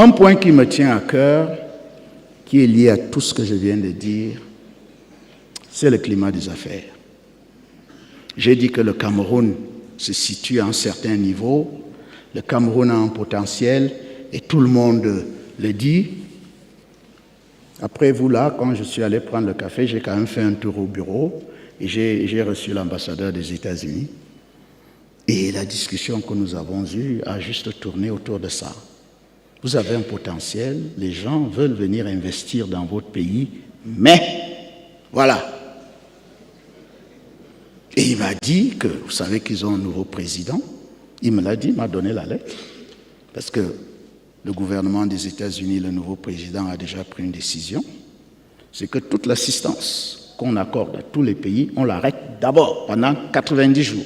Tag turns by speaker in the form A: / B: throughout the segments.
A: Un point qui me tient à cœur, qui est lié à tout ce que je viens de dire, c'est le climat des affaires. J'ai dit que le Cameroun se situe à un certain niveau, le Cameroun a un potentiel, et tout le monde le dit. Après vous, là, quand je suis allé prendre le café, j'ai quand même fait un tour au bureau, et j'ai reçu l'ambassadeur des États-Unis. Et la discussion que nous avons eue a juste tourné autour de ça. Vous avez un potentiel, les gens veulent venir investir dans votre pays, mais voilà. Et il m'a dit que, vous savez qu'ils ont un nouveau président, il me l'a dit, il m'a donné la lettre, parce que le gouvernement des États-Unis, le nouveau président a déjà pris une décision, c'est que toute l'assistance qu'on accorde à tous les pays, on l'arrête d'abord pendant 90 jours.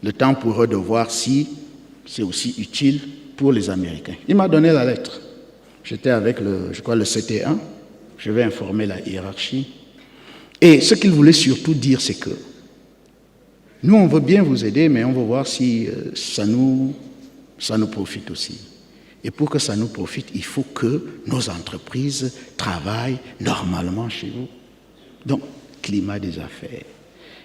A: Le temps pour eux de voir si c'est aussi utile pour les Américains. Il m'a donné la lettre. J'étais avec, je crois, le CT1. Je vais informer la hiérarchie. Et ce qu'il voulait surtout dire, c'est que nous, on veut bien vous aider, mais on veut voir si ça nous profite aussi. Et pour que ça nous profite, il faut que nos entreprises travaillent normalement chez vous. Donc, climat des affaires.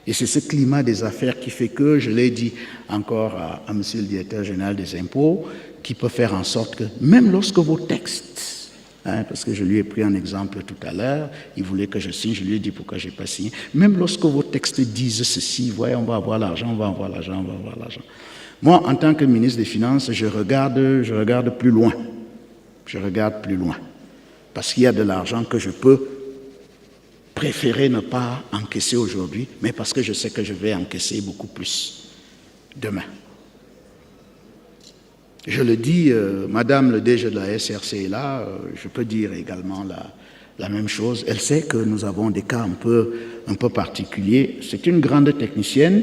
A: Et c'est ce climat des affaires qui fait que, je l'ai dit encore à monsieur le directeur général des impôts, qui peut faire en sorte que, même lorsque vos textes, parce que je lui ai pris un exemple tout à l'heure, il voulait que je signe, je lui ai dit pourquoi je n'ai pas signé, même lorsque vos textes disent ceci, voyez, on va avoir l'argent, on va avoir l'argent, on va avoir l'argent. Moi, en tant que ministre des Finances, je regarde plus loin. Je regarde plus loin. Parce qu'il y a de l'argent que je peux préférer ne pas encaisser aujourd'hui, mais parce que je sais que je vais encaisser beaucoup plus demain. Je le dis, Madame le DG de la SRC est là, je peux dire également la même chose. Elle sait que nous avons des cas un peu particuliers. C'est une grande technicienne,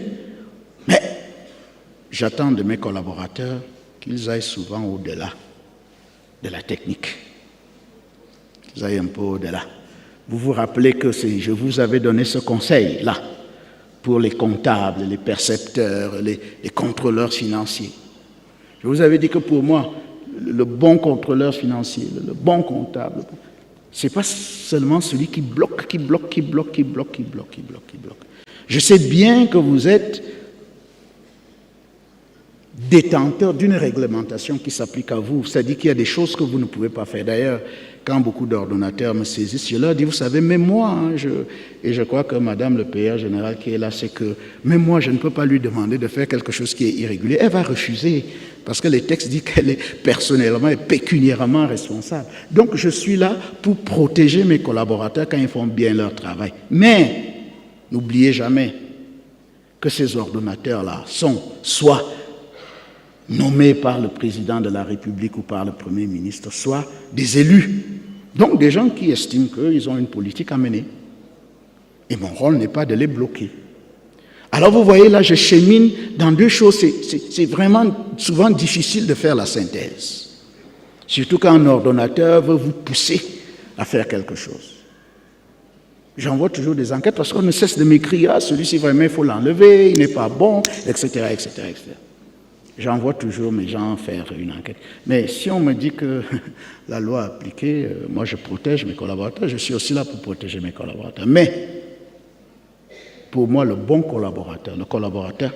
A: mais j'attends de mes collaborateurs qu'ils aillent souvent au-delà de la technique. Qu'ils aillent un peu au-delà. Vous vous rappelez que je vous avais donné ce conseil-là pour les comptables, les percepteurs, les contrôleurs financiers. Je vous avais dit que pour moi, le bon contrôleur financier, le bon comptable, ce n'est pas seulement celui qui bloque. Je sais bien que vous êtes détenteur d'une réglementation qui s'applique à vous. C'est-à-dire qu'il y a des choses que vous ne pouvez pas faire. D'ailleurs, quand beaucoup d'ordonnateurs me saisissent, je leur dis, vous savez, même moi, et je crois que Madame le PR général qui est là, c'est que même moi, je ne peux pas lui demander de faire quelque chose qui est irrégulier. Elle va refuser, parce que les textes disent qu'elle est personnellement et pécuniairement responsable. Donc, je suis là pour protéger mes collaborateurs quand ils font bien leur travail. Mais, n'oubliez jamais que ces ordonnateurs-là sont soit nommés par le président de la République ou par le Premier ministre, soit des élus. Donc des gens qui estiment qu'ils ont une politique à mener. Et mon rôle n'est pas de les bloquer. Alors vous voyez, là, je chemine dans deux choses. C'est vraiment souvent difficile de faire la synthèse. Surtout quand un ordonnateur veut vous pousser à faire quelque chose. J'envoie toujours des enquêtes parce qu'on ne cesse de m'écrire, ah, celui-ci vraiment il faut l'enlever, il n'est pas bon, etc., etc., etc. J'envoie toujours mes gens faire une enquête. Mais si on me dit que la loi appliquée, moi je protège mes collaborateurs, je suis aussi là pour protéger mes collaborateurs. Mais pour moi, le bon collaborateur, le collaborateur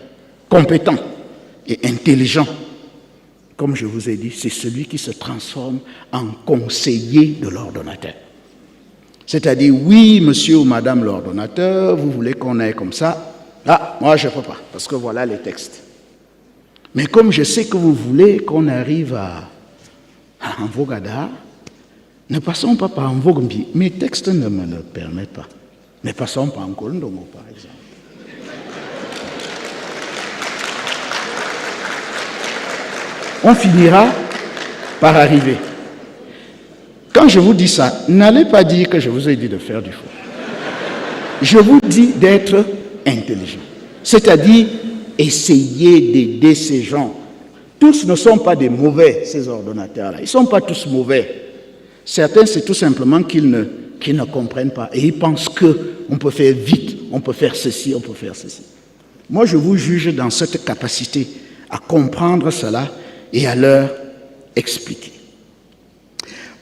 A: compétent et intelligent, comme je vous ai dit, c'est celui qui se transforme en conseiller de l'ordonnateur. C'est-à-dire, oui, monsieur ou madame l'ordonnateur, vous voulez qu'on aille comme ça. Ah, moi je ne peux pas, parce que voilà les textes. Mais comme je sais que vous voulez qu'on arrive à Mvogada, ne passons pas par Mvogombi. Mes textes ne me le permettent pas. Ne passons par Nkolndongo, par exemple. On finira par arriver. Quand je vous dis ça, n'allez pas dire que je vous ai dit de faire du faux. Je vous dis d'être intelligent. C'est-à-dire, essayez d'aider ces gens. Tous ne sont pas des mauvais, ces ordonnateurs-là. Ils ne sont pas tous mauvais. Certains, c'est tout simplement qu'ils ne comprennent pas. Et ils pensent qu'on peut faire vite, on peut faire ceci, on peut faire ceci. Moi, je vous juge dans cette capacité à comprendre cela et à leur expliquer.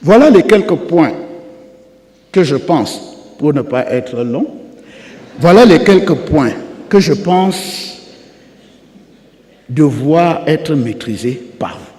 A: Voilà les quelques points que je pense, pour ne pas être long, voilà les quelques points que je pense devoir être maîtrisés par vous.